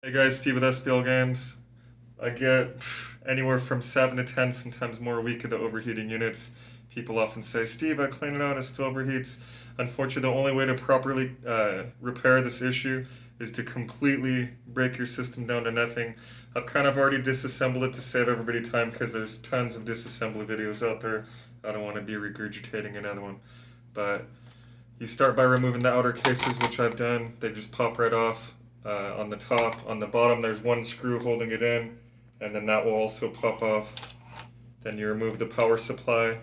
Hey guys, Steve with SBL Games. I get anywhere from 7 to 10, sometimes more a week of the overheating units. People often say, Steve, I clean it out, it still overheats. Unfortunately, the only way to properly repair this issue is to completely break your system down to nothing. I've kind of already disassembled it to save everybody time because there's tons of disassembly videos out there. I don't want to be regurgitating another one. But you start by removing the outer cases, which I've done. They just pop right off. On the top. On the bottom there's one screw holding it in, and then that will also pop off. Then you remove the power supply,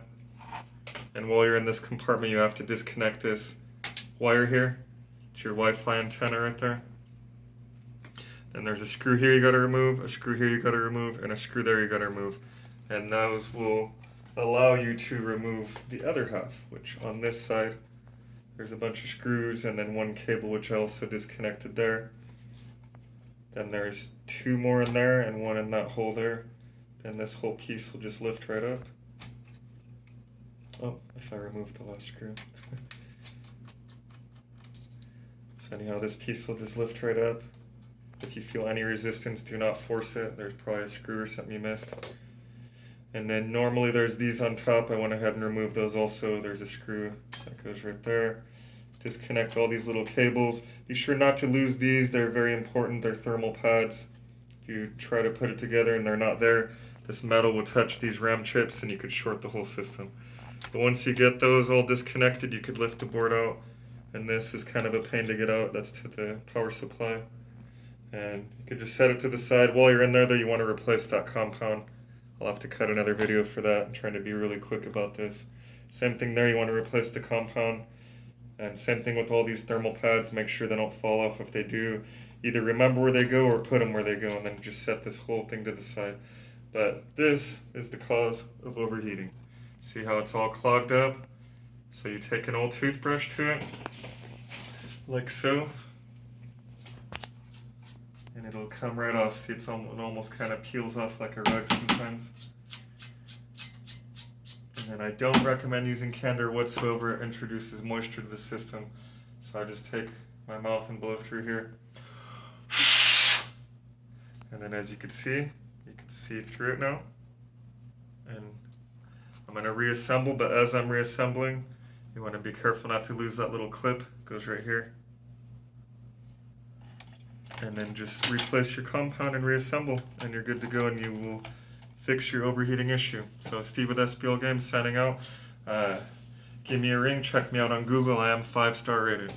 and while you're in this compartment you have to disconnect this wire here. It's your Wi-Fi antenna right there. Then there's a screw here you gotta remove, a screw here you gotta remove, and a screw there you gotta remove. And those will allow you to remove the other half, which on this side there's a bunch of screws and then one cable which I also disconnected there. Then there's two more in there and one in that hole there. Then this whole piece will just lift right up. Oh, if I remove the last screw. So anyhow, this piece will just lift right up. If you feel any resistance, do not force it. There's probably a screw or something you missed. And then normally there's these on top. I went ahead and removed those also. There's a screw that goes right there. Disconnect all these little cables. Be sure not to lose these. They're very important. They're thermal pads. If you try to put it together and they're not there, this metal will touch these RAM chips and you could short the whole system. But once you get those all disconnected, you could lift the board out. And this is kind of a pain to get out. That's to the power supply. And you could just set it to the side. While you're in there, though, you want to replace that compound. I'll have to cut another video for that. I'm trying to be really quick about this. Same thing there, you want to replace the compound. And same thing with all these thermal pads, make sure they don't fall off. If they do, either remember where they go or put them where they go, and then just set this whole thing to the side. But this is the cause of overheating. See how it's all clogged up? So you take an old toothbrush to it, like so, and it'll come right off. See, it almost kind of peels off like a rug sometimes. And I don't recommend using candor whatsoever. It introduces moisture to the system. So I just take my mouth and blow through here. And then as you can see through it now. And I'm going to reassemble, but as I'm reassembling, you want to be careful not to lose that little clip. It goes right here. And then just replace your compound and reassemble, and you're good to go, and you will fix your overheating issue. So Steve with SBL Games signing out. Give me a ring, check me out on Google. I am 5-star rated.